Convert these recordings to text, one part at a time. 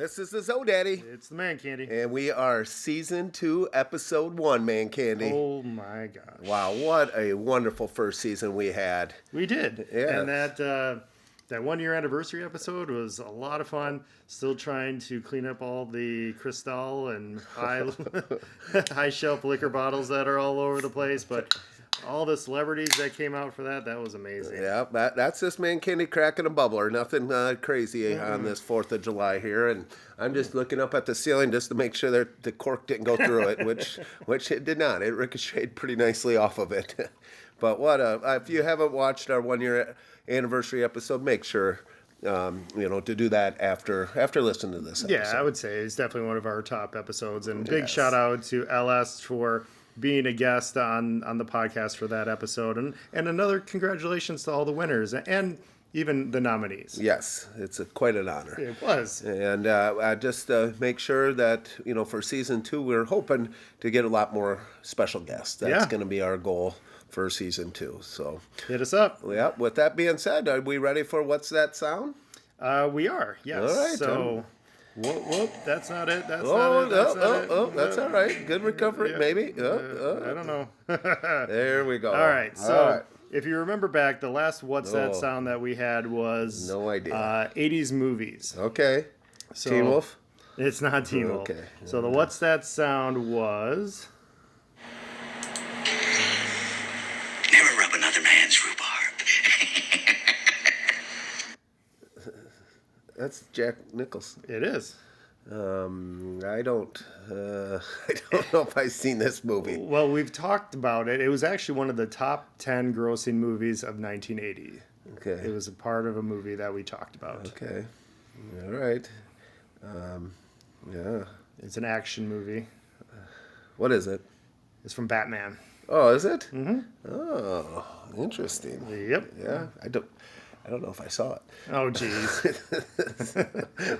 This is the Daddy. It's the ManCandy. And we are Season 2, Episode 1, ManCandy. Oh, my gosh. Wow, what a wonderful first season we had. We did. Yeah. And that 1 year anniversary episode was a lot of fun. Still trying to clean up all the Cristal and high shelf liquor bottles that are all over the place. But all the celebrities that came out for that was amazing. Yeah, that's just ManCandy cracking a bubbler. Nothing crazy on this 4th of July here. And I'm just looking up at the ceiling just to make sure that the cork didn't go through it, which it did not. It ricocheted pretty nicely off of it. But if you haven't watched our 1 year anniversary episode, make sure to do that after listening to this episode. Yeah, I would say it's definitely one of our top episodes. And big shout out to LS for being a guest on the podcast for that episode. And another congratulations to all the winners and even the nominees. Yes, it's quite an honor. It was. And just make sure that, for Season 2, we're hoping to get a lot more special guests. That's going to be our goal for Season 2. So hit us up. Yeah. With that being said, are we ready for What's That Sound? We are. Yes. All right. So, whoop. That's not it. That's not it. That's all right. Good recovery, maybe. I don't know. There we go. All right. So, if you remember back, the last What's That Sound that we had was no idea. 80s movies. Okay. So, Teen Wolf? It's not Teen Wolf. Okay. So the What's That Sound was... Never rub another man's rhubarb. That's Jack Nicholson. It is. I don't know if I've seen this movie. Well, we've talked about it. It was actually one of the top 10 grossing movies of 1980. Okay. It was a part of a movie that we talked about. Okay. All right. Yeah. It's an action movie. What is it? It's from Batman. Oh, is it? Mm-hmm. Oh, interesting. Yep. Yeah. I don't know if I saw it. Oh, geez.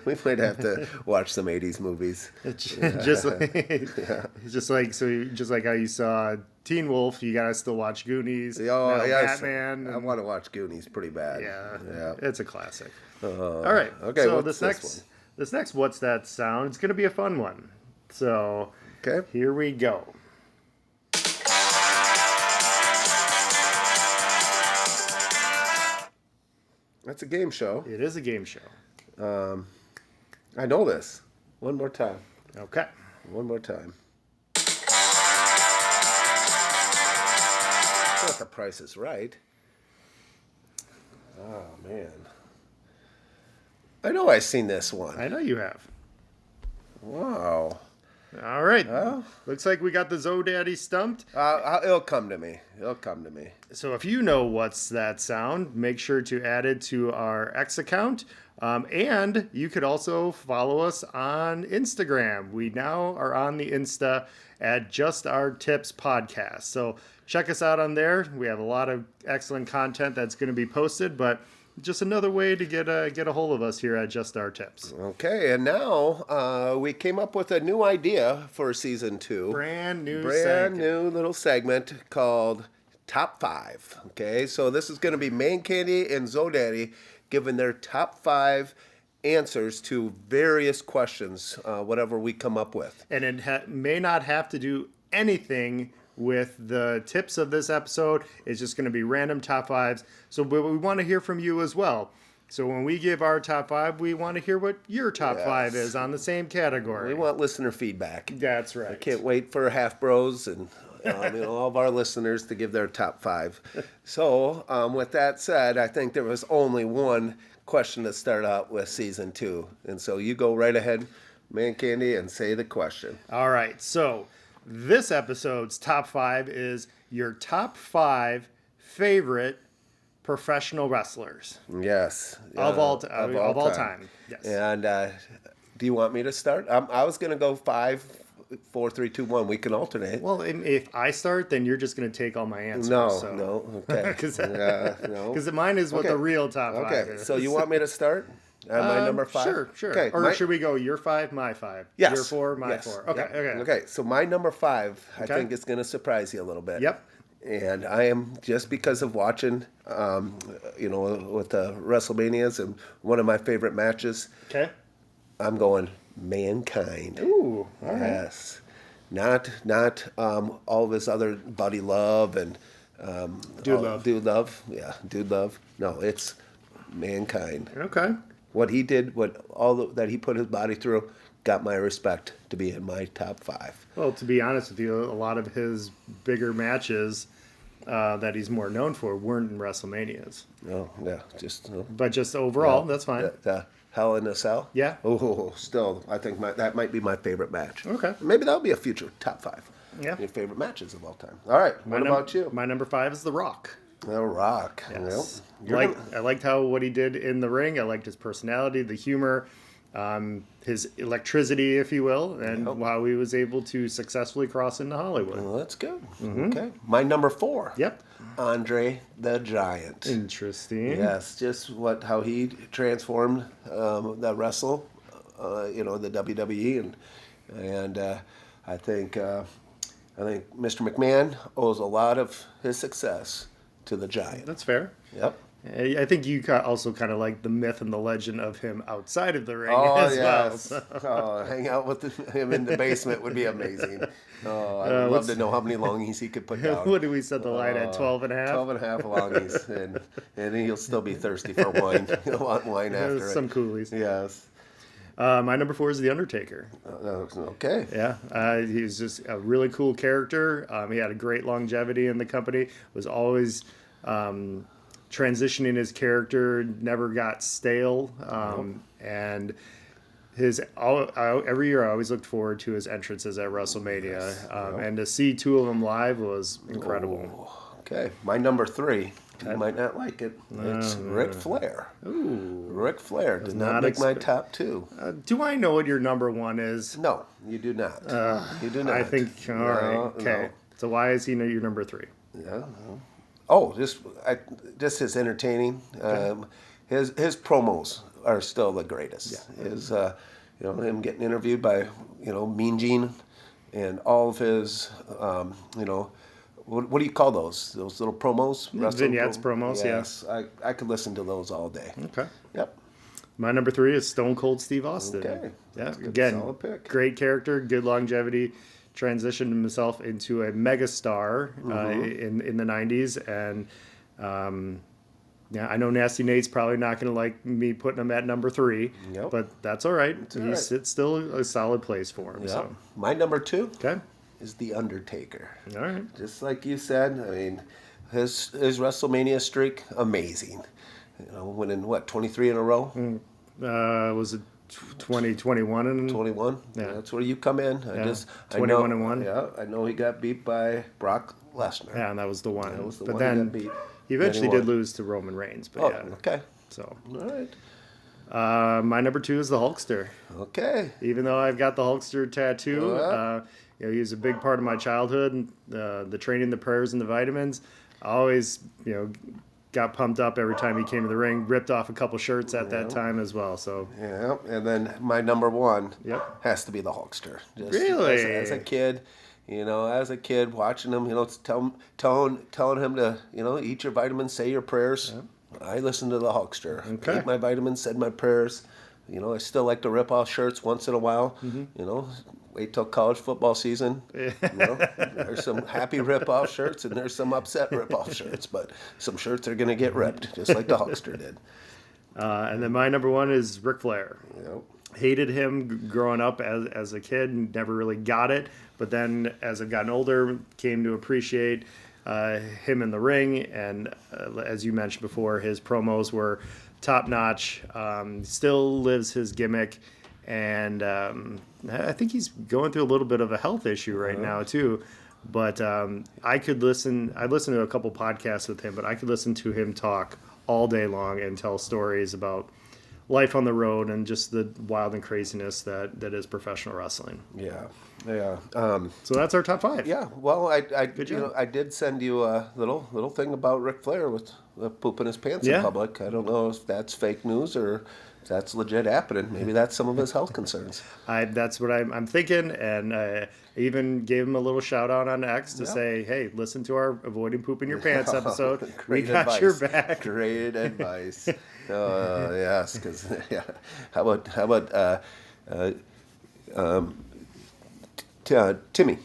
We might have to watch some 80s movies. Just like how you saw Teen Wolf, you gotta still watch Goonies. Oh, yes. Batman. I want to watch Goonies pretty bad. Yeah. It's a classic. All right. Okay. So this next What's That Sound? It's gonna be a fun one. So here we go. That's a game show. It is a game show. I know this. One more time. Okay. One more time. It's not The Price is Right. Oh, man. I know I've seen this one. I know you have. Wow. All right. Well, looks like we got the Daddy stumped. It'll come to me. So if you know What's That Sound, make sure to add it to our X account. And you could also follow us on Instagram. We now are on the Insta at JOTips Podcast. So check us out on there. We have a lot of excellent content that's going to be posted, but just another way to get a hold of us here at Just Our Tips. Okay, and now we came up with a new idea for Season 2. Brand new little segment called Top 5. Okay, so this is going to be ManCandy and Daddy giving their top 5 answers to various questions, whatever we come up with. And it may not have to do anything with the tips of this episode. It's just going to be random top 5s. So we want to hear from you as well. So when we give our top 5, we want to hear what your top 5 is on the same category. We want listener feedback. That's right. I can't wait for Half Bros and all of our listeners to give their top 5. So with that said, I think there was only one question to start out with Season 2. And so you go right ahead, ManCandy, and say the question. All right. So this episode's top 5 is your top 5 favorite professional wrestlers. Yes. Of all time. Yes. And do you want me to start? I was going to go 5, 4, 3, 2, 1. We can alternate. Well, and if I start, then you're just going to take all my answers. No. Okay. Because mine is what the real top 5 is. So you want me to start? My number 5? Sure. Okay. Or should we go your 5, my 5? Yes. Your 4, my 4. Okay. Okay. So my number 5, I think it's going to surprise you a little bit. Yep. And I am, just because of watching, with the WrestleManias and one of my favorite matches. Okay. I'm going Mankind. Ooh, all right. Yes. Not all of his other Buddy Love and Dude Love. Dude Love. Yeah, Dude Love. No, it's Mankind. Okay. What he did, that he put his body through, got my respect to be in my top 5. Well, to be honest with you, a lot of his bigger matches that he's more known for weren't in WrestleManias. Oh, yeah, But just overall, that's fine. The Hell in a Cell. Yeah. Oh, still, I think that might be my favorite match. Okay. Maybe that'll be a future top 5. Yeah. Your favorite matches of all time. All right. What about you? My number 5 is The Rock. The Rock. Yes. Yep. I liked what he did in the ring. I liked his personality, the humor, his electricity, if you will, and how he was able to successfully cross into Hollywood. Well, that's good. Okay. My number 4. Yep. Andre the Giant. Interesting. Yes, just how he transformed the wrestle, the WWE, and I think Mr. McMahon owes a lot of his success to the Giant. That's fair. Yep. I think you also kind of like the myth and the legend of him outside of the ring Oh, yes. well. Oh, hang out with him in the basement would be amazing. Oh, I would love to know how many longies he could put down. What did we set the line at? 12 and a half? 12 and a half longies. And he'll still be thirsty for wine. He'll want wine after Some it. coolies. Yes. My number 4 is The Undertaker. Okay. Yeah, he's just a really cool character. He had a great longevity in the company. Was always transitioning his character, never got stale, and every year I always looked forward to his entrances at WrestleMania, and to see 2 of them live was incredible. Oh, okay, my number 3. You might not like it. It's Ric Flair. Ooh, Ric Flair did not make my top 2. Do I know what your number 1 is? No, you do not. You do not. I think. All right. Okay. No. So why is he your number 3? Yeah. Oh, just his entertaining. His promos are still the greatest. Yeah. His him getting interviewed by Mean Gene, and all of his what do you call those little promos? Vignettes, promos. Yes, I could listen to those all day. Okay. Yep. My number 3 is Stone Cold Steve Austin. Okay. Yeah. That's a good, Again, solid pick. great character, good longevity. Transitioned himself into a megastar in the 90s, and I know Nasty Nate's probably not going to like me putting him at number 3, but that's all right. It's still a solid place for him. Yep. So. My number 2 Okay. is The Undertaker. All right. Just like you said, I mean, his WrestleMania streak, amazing. Winning 23 in a row? Was it 2021 and 21. Yeah. That's where you come in. 21 and 1. Yeah, I know he got beat by Brock Lesnar. Yeah, and that was the one. That was the but one then he got beat. he eventually Then he did won. lose to Roman Reigns. But Oh, yeah. okay. So All right. my number 2 is the Hulkster. Okay. Even though I've got the Hulkster tattoo, he was a big part of my childhood. The training, the prayers, and the vitamins. I always, got pumped up every time he came to the ring. Ripped off a couple shirts at that time as well. So Yeah, and then my number 1 Yep. has to be the Hulkster. Just Really? As a kid, watching him, telling him to, eat your vitamins, say your prayers. Yep. I listened to the Hulkster. Okay. Ate my vitamins, said my prayers. I still like to rip off shirts once in a while. Wait till college football season. There's some happy rip-off shirts and there's some upset rip-off shirts, but some shirts are going to get ripped, just like the Hulkster did. and then my number 1 is Ric Flair. Yep. Hated him growing up as a kid and never really got it. But then as I've gotten older, came to appreciate him in the ring. And as you mentioned before, his promos were top notch. Still lives his gimmick. And I think he's going through a little bit of a health issue right now too. But I listen to a couple podcasts with him, but I could listen to him talk all day long and tell stories about life on the road and just the wild and craziness that is professional wrestling. Yeah. So that's our top 5. Yeah. Well, I job. I did send you a little thing about Ric Flair with pooping his pants Yeah. in public. I don't know if that's fake news or if that's legit happening. Maybe that's some of his health concerns. That's what I'm thinking, and I even gave him a little shout out on X to say, "Hey, listen to our avoiding pooping your pants episode. We Great got advice. your back." Great advice. Yes, because how about Timmy.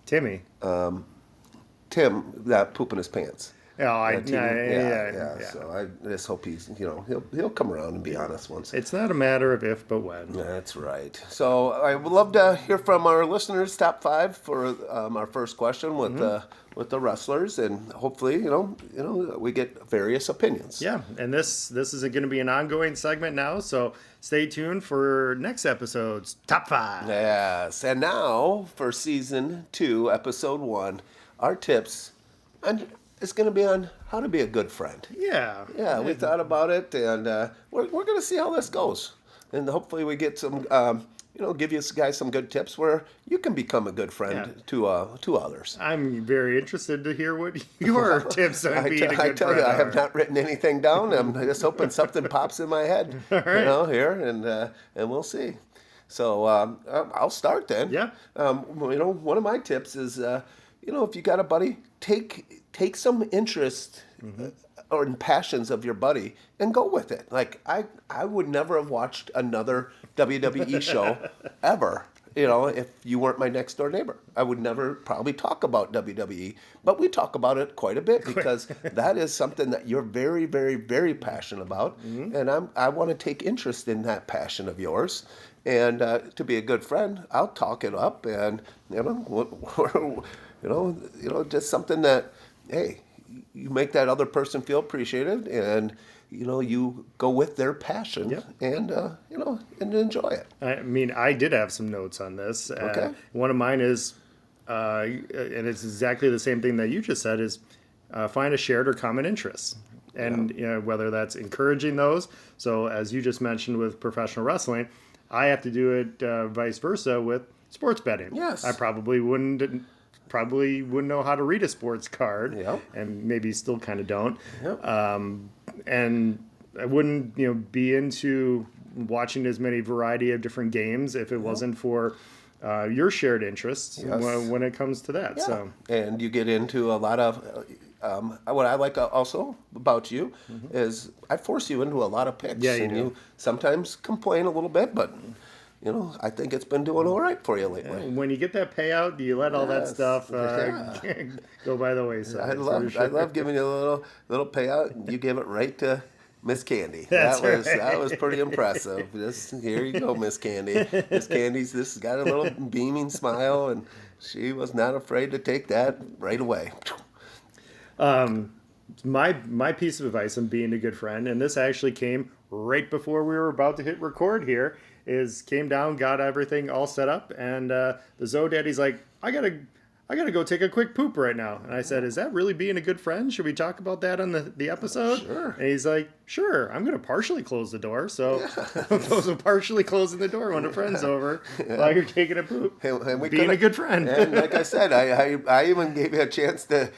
Timmy. Tim, that poop in his pants. Oh, Yeah. So I just hope he'll come around and be honest once. It's not a matter of if, but when. That's right. So I would love to hear from our listeners. Top 5 for our first question with the wrestlers, and hopefully we get various opinions. Yeah, and this is going to be an ongoing segment now. So stay tuned for next episode's Top 5. Yes, and now for season 2, episode 1, our tips it's going to be on how to be a good friend. Yeah. Yeah, we thought about it, and we're going to see how this goes. And hopefully we get some, give you guys some good tips where you can become a good friend to others. I'm very interested to hear what your tips on being a good friend I tell you, I have not written anything down. I'm just hoping something pops in my head, here, and we'll see. So I'll start then. Yeah. One of my tips is, if you got a buddy, take some interest or in passions of your buddy and go with it. Like I would never have watched another WWE show ever, if you weren't my next door neighbor. I would never probably talk about WWE, but we talk about it quite a bit because that is something that you're very, very, very passionate about, and I want to take interest in that passion of yours. And to be a good friend, I'll talk it up, and just something that, hey, you make that other person feel appreciated, and you go with their passion, and and enjoy it. I mean, I did have some notes on this. Okay. One of mine is, and it's exactly the same thing that you just said, is find a shared or common interest. And whether that's encouraging those. So as you just mentioned with professional wrestling, I have to do it vice versa with sports betting. Yes. I probably wouldn't know how to read a sports card, and maybe still kind of don't. And I wouldn't be into watching as many variety of different games if it wasn't for your shared interests when it comes to that. Yeah. So, and you get into a lot of what I like also about you is I force you into a lot of picks. Yeah, you and do. You sometimes complain a little bit, but I think it's been doing all right for you lately. when you get that payout, you let all that stuff go by the wayside. I love giving you a little payout, and you give it right to Miss Candy. That's That was pretty impressive. Here you go, Miss Candy. Miss Candy's got a little beaming smile, and she was not afraid to take that right away. My piece of advice on being a good friend, and this actually came right before we were about to hit record here, came down, got everything all set up, and the Zoe Daddy's like, I gotta go take a quick poop right now. And I said, is that really being a good friend? Should we talk about that on the episode? Sure. And he's like, sure, I'm going to partially close the door. So those are partially closing the door when a friend's over while you're taking a poop. And being a good friend. And like I said, I even gave you a chance to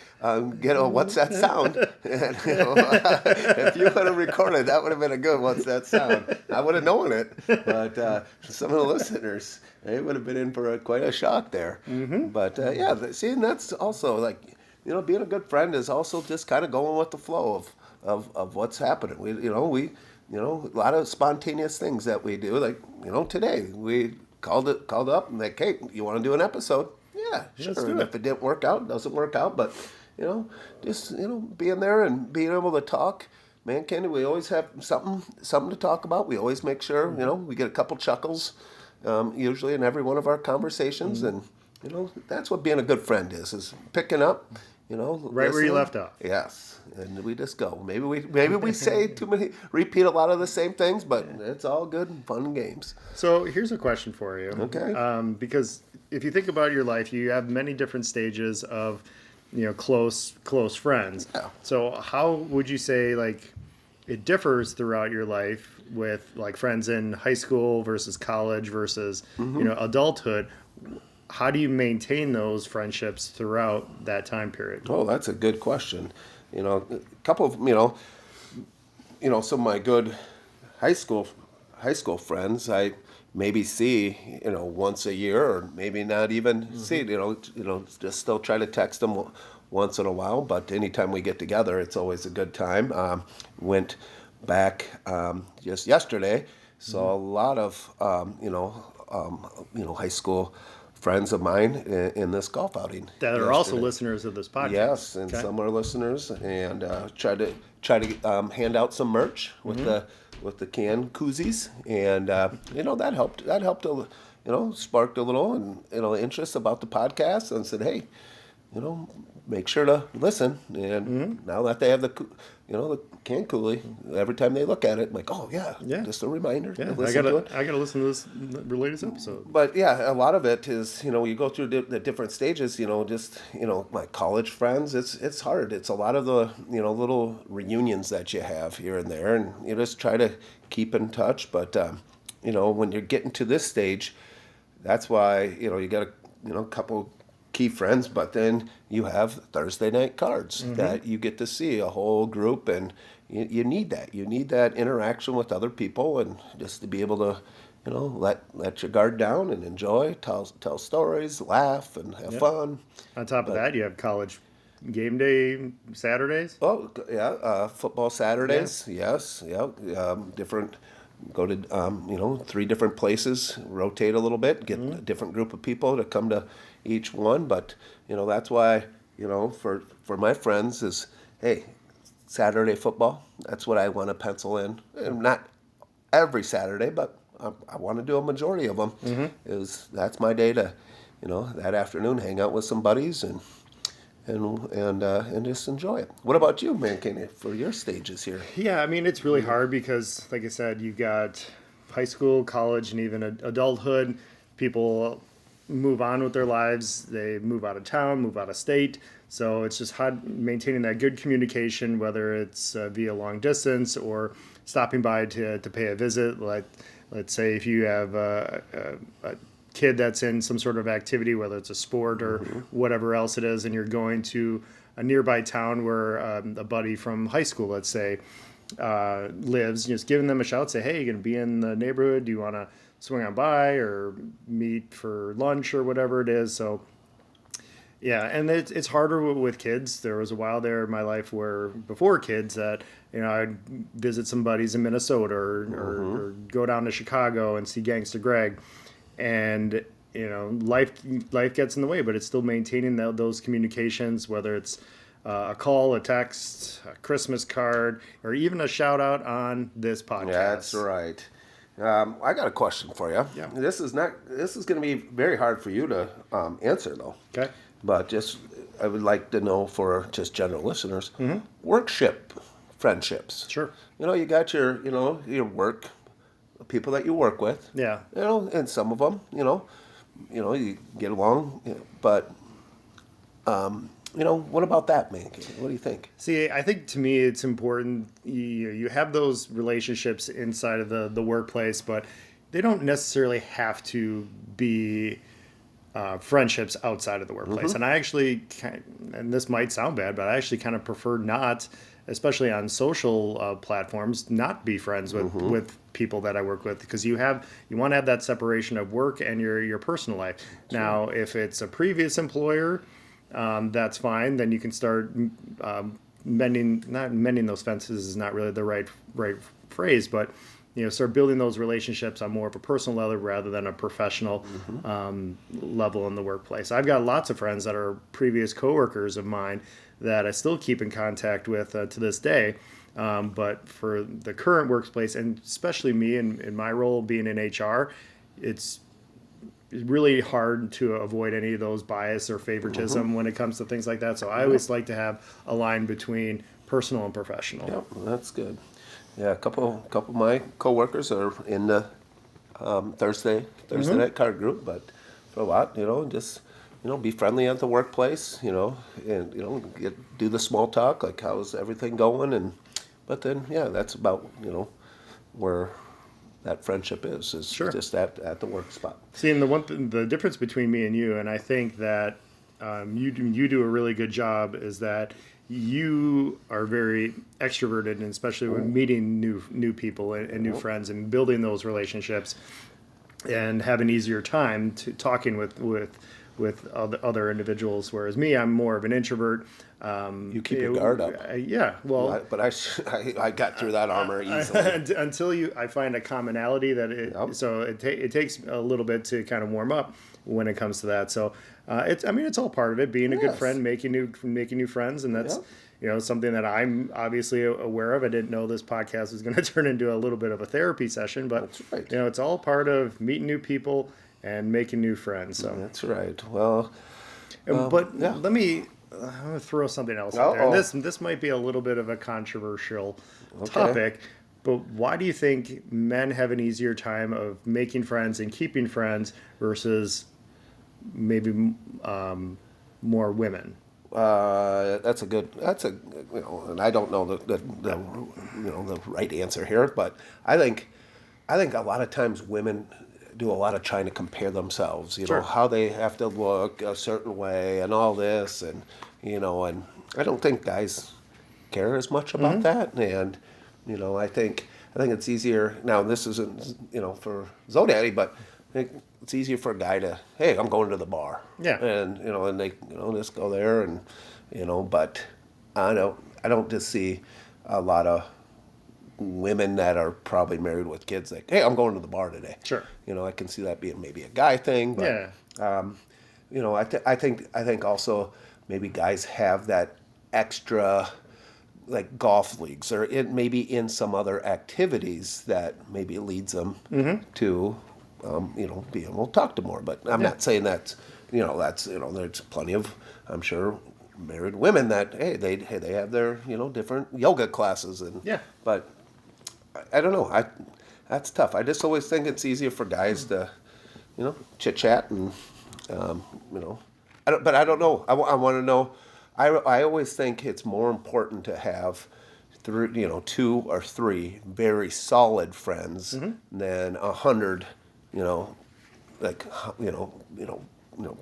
get a what's that sound? And, if you would have recorded, that would have been a good what's that sound. I would have known it. But some of the listeners, they would have been in for quite a shock there. But and that's also like, being a good friend is also just kind of going with the flow of what's happening. We a lot of spontaneous things that we do. Like, today we called up and like, hey, you want to do an episode? Yeah, sure. Let's do And it. if it didn't work out, it doesn't work out. But just being there and being able to talk. ManCandy, we always have something to talk about. We always make sure we get a couple chuckles. Usually in every one of our conversations, and that's what being a good friend is picking up, Right where you left off. Yes, and we just go. Maybe we say too many, repeat a lot of the same things, but it's all good and fun and games. So here's a question for you. Okay. Because if you think about your life, you have many different stages of, close friends. Yeah. So how would you say it differs throughout your life with friends in high school versus college versus adulthood? How do you maintain those friendships throughout that time period? Oh, that's a good question. A couple of some of my good high school friends I maybe see once a year, or maybe not even see. Just still try to text them once in a while. But anytime we get together, it's always a good time. Went back just yesterday, So a lot of high school friends of mine in this golf outing That are also yesterday. listeners of this podcast. Yes, and Okay. some are listeners, and try to hand out some merch with the can koozies, and that helped. That helped sparked a little interest about the podcast, and said, hey, make sure to listen. And now that they have the can coolie, every time they look at it, I'm like, oh yeah, just a reminder. Yeah, to listen to it. I gotta listen to this latest episode. But yeah, a lot of it is, you go through the different stages, my college friends, it's hard. It's a lot of the, little reunions that you have here and there, and you just try to keep in touch. But, when you're getting to this stage, that's why, you got a couple key friends, but then you have Thursday night cards that you get to see a whole group, and you need that. You need that interaction with other people, and just to be able to, let your guard down and enjoy, tell stories, laugh, and have fun. On top of that, you have college game day Saturdays. Oh yeah, football Saturdays. Yes, yeah, different. Go to 3 different places, rotate a little bit, get a different group of people to come to each one. But that's why for my friends is, hey, Saturday football. That's what I want to pencil in, and not every Saturday, but I want to do a majority of them. That's my day to that afternoon hang out with some buddies and just enjoy it. What about you, ManCandy, for your stages here? Yeah, I mean, it's really hard because, like I said, you've got high school, college, and even adulthood. People move on with their lives. They move out of town, move out of state. So it's just hard maintaining that good communication, whether it's via long distance or stopping by to pay a visit. Like, let's say if you have a kid that's in some sort of activity, whether it's a sport or whatever else it is, and you're going to a nearby town where a buddy from high school, let's say, lives, just giving them a shout, say, hey, you're going to be in the neighborhood. Do you want to swing on by or meet for lunch or whatever it is? So, yeah, and it's harder with kids. There was a while there in my life where before kids that, I'd visit some buddies in Minnesota or go down to Chicago and see Gangsta Greg. And life gets in the way, but it's still maintaining those communications, whether it's a call, a text, a Christmas card, or even a shout out on this podcast. That's right. I got a question for you. Yeah. This is going to be very hard for you to answer though. Okay. But I would like to know for just general listeners, workship friendships. Sure. You got your work. People that you work with, Yeah. And some of them, you get along, but, what about that, man? What do you think? See, I think to me it's important you have those relationships inside of the workplace, but they don't necessarily have to be friendships outside of the workplace. And I actually, and this might sound bad, but I actually kind of prefer not, especially on social platforms, not be friends with people that I work with, because you want to have that separation of work and your personal life. Sure. Now, if it's a previous employer, that's fine. Then you can start mending those fences is not really the right phrase, but start building those relationships on more of a personal level rather than a professional level in the workplace. I've got lots of friends that are previous coworkers of mine that I still keep in contact with to this day. But for the current workplace, and especially me in my role being in HR, it's really hard to avoid any of those bias or favoritism when it comes to things like that. So I always like to have a line between personal and professional. Yep, that's good. Yeah, a couple of my coworkers are in the Thursday night card group, but for a lot, just be friendly at the workplace, and do the small talk, like how's everything going, but then that's about where that friendship is Sure. just at the work spot. See, and the difference between me and you, and I think that you do a really good job, is that you are very extroverted, and especially when meeting new people and new friends and building those relationships, and have an easier time to talking with with other individuals. Whereas me, I'm more of an introvert. You keep your guard up. Yeah, well, But I got through that armor easily. until I find a commonality that it takes a little bit to kind of warm up when it comes to that. So it's all part of it, being a good friend, making new friends, and that's something that I'm obviously aware of. I didn't know this podcast was going to turn into a little bit of a therapy session, but that's right. It's all part of meeting new people and making new friends. So that's right. Well, but let me. I'm going to throw something else out there. And this might be a little bit of a controversial topic, but why do you think men have an easier time of making friends and keeping friends versus maybe more women? That's a and I don't know the right answer here, but I think a lot of times women do a lot of trying to compare themselves, how they have to look a certain way and all this, and and I don't think guys care as much about that, and I think it's easier now. This isn't for Zodaddy, but I think it's easier for a guy to, hey, I'm going to the bar, and and they just go there, and but I don't just see a lot of women that are probably married with kids like, hey, I'm going to the bar today. Sure. I can see that being maybe a guy thing, but I think also maybe guys have that extra like golf leagues or maybe in some other activities that maybe leads them to be able to talk to more. But I'm not saying that's there's plenty of, I'm sure, married women that they have their different yoga classes but I don't know. That's tough. I just always think it's easier for guys to chit chat and but I don't know. I want to know. I always think it's more important to have two or three very solid friends than 100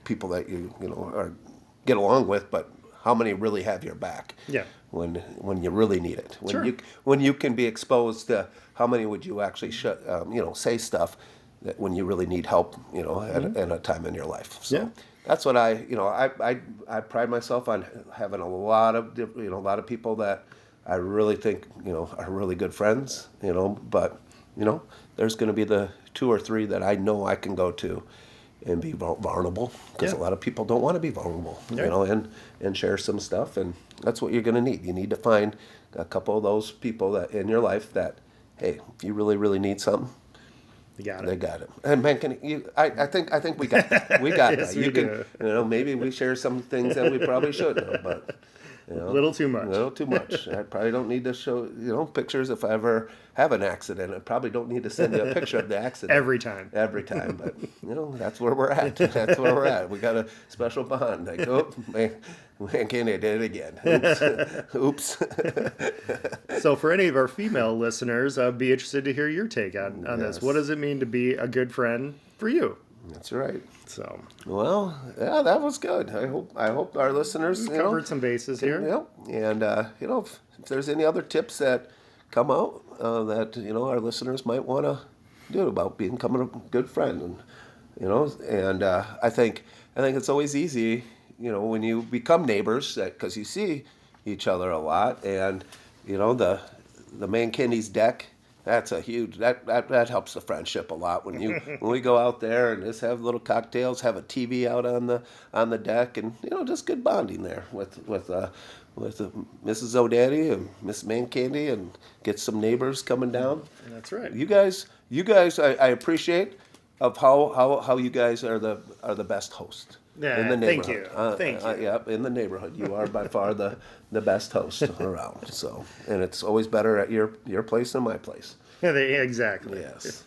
people that are get along with, but how many really have your back? Yeah. When you really need it, when you can be exposed to how many would you actually say stuff that when you really need help at a time in your life. So that's what I pride myself on having a lot of people that I really think are really good friends, but there's going to be the two or three that I know I can go to and be vulnerable, because a lot of people don't want to be vulnerable, and share some stuff, and that's what you're going to need. You need to find a couple of those people that in your life that, hey, if you really, really need something, they got it. And man, I think we got that. We got Yes, that. we You do. can, maybe we share some things that we probably shouldn't, but. A little too much. A little too much. I probably don't need to show pictures if I ever have an accident. I probably don't need to send you a picture of the accident Every time, but that's where we're at. That's where we're at. We got a special bond. Like, oh man, Candy did it again. Oops. So for any of our female listeners, I'd be interested to hear your take on this. What does it mean to be a good friend for you? That's right. So, well, yeah, that was good. I hope our listeners covered some bases here. And if there's any other tips that come out that our listeners might want to do about becoming a good friend, and I think it's always easy, when you become neighbors, because you see each other a lot, and the ManCandy's deck. That's a huge that helps the friendship a lot when we go out there and just have little cocktails, have a TV out on the deck, and just good bonding there with Mrs. O'Daddy and Miss ManCandy, and get some neighbors coming down. That's right. You guys, I appreciate of how you guys are the best host. Yeah, in the thank neighborhood. you. Thank you. Yep, in the neighborhood, you are by far the best host around. So, and it's always better at your place than my place. Yeah, exactly. Yes.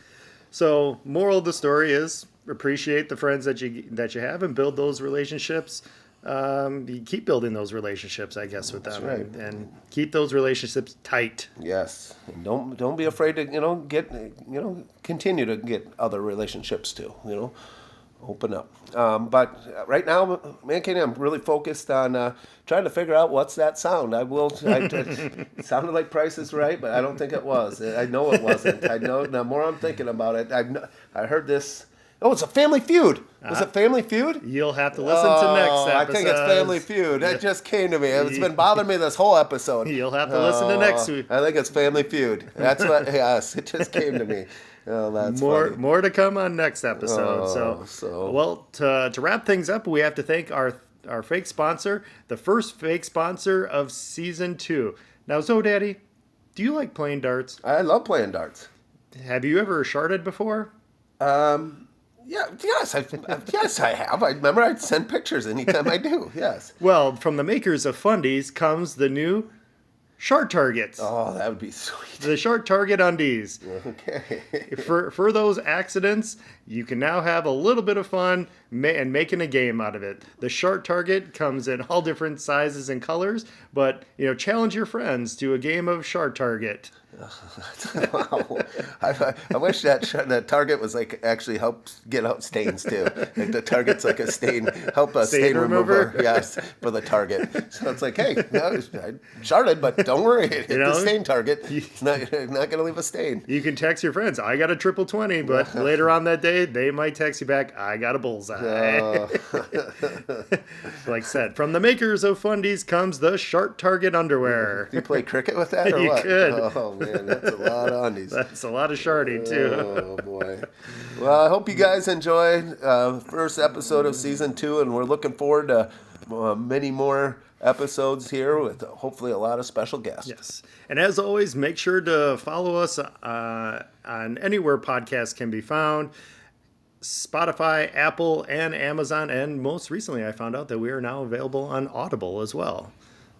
So, moral of the story is appreciate the friends that you have and build those relationships. You keep building those relationships, I guess, with them, right. and keep those relationships tight. Yes, and don't be afraid to get continue to get other relationships too. Open up. But right now, ManCandy, I'm really focused on trying to figure out what's that sound. It sounded like Price is Right, but I don't think it was. I know it wasn't. I know. The more I'm thinking about it, I heard this Oh, it's a Family Feud. Was it Family Feud? You'll have to listen to next episode. I think it's Family Feud. That just came to me. It's been bothering me this whole episode. You'll have to listen to next week. I think it's Family Feud. That's what. Yes, it just came to me. Oh, that's funny. More to come on next episode. Well, to wrap things up, we have to thank our fake sponsor, the first fake sponsor of season 2. Now, Daddy, do you like playing darts? I love playing darts. Have you ever sharded before? Yes, I have. I remember I'd send pictures anytime I do. Yes. Well, from the makers of Fundies comes the new Shard Targets. Oh, that would be sweet. The Shard Target undies. Okay. For those accidents, you can now have a little bit of fun and making a game out of it. The Shard Target comes in all different sizes and colors, but challenge your friends to a game of Shard Target. Wow. I wish that target was like actually helps get out stains too. Like the target's like a stain stain remover. Yes, for the target. So it's like, hey, I sharded, but don't worry, hit the stain target. It's not going to leave a stain. You can text your friends, I got a 2020, but later on that day they might text you back, I got a bullseye. Like I said, from the makers of Fundies comes the Shard Target underwear. Do you play cricket with that or you what? Could. Oh man, that's a lot of undies. That's a lot of sharding too. Oh boy. Well, I hope you guys enjoyed first episode of season 2, and we're looking forward to many more episodes here with hopefully a lot of special guests. Yes. And as always, make sure to follow us on anywhere podcasts can be found. Spotify, Apple, and Amazon. And most recently, I found out that we are now available on Audible as well.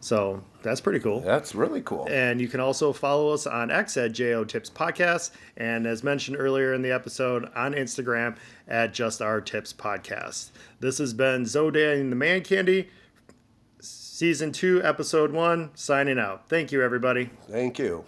So that's pretty cool. That's really cool. And you can also follow us on X at JOTips Podcast. And as mentioned earlier in the episode, on Instagram at Just Our Tips Podcast. This has been Zodan and the ManCandy, Season 2, Episode 1, signing out. Thank you, everybody. Thank you.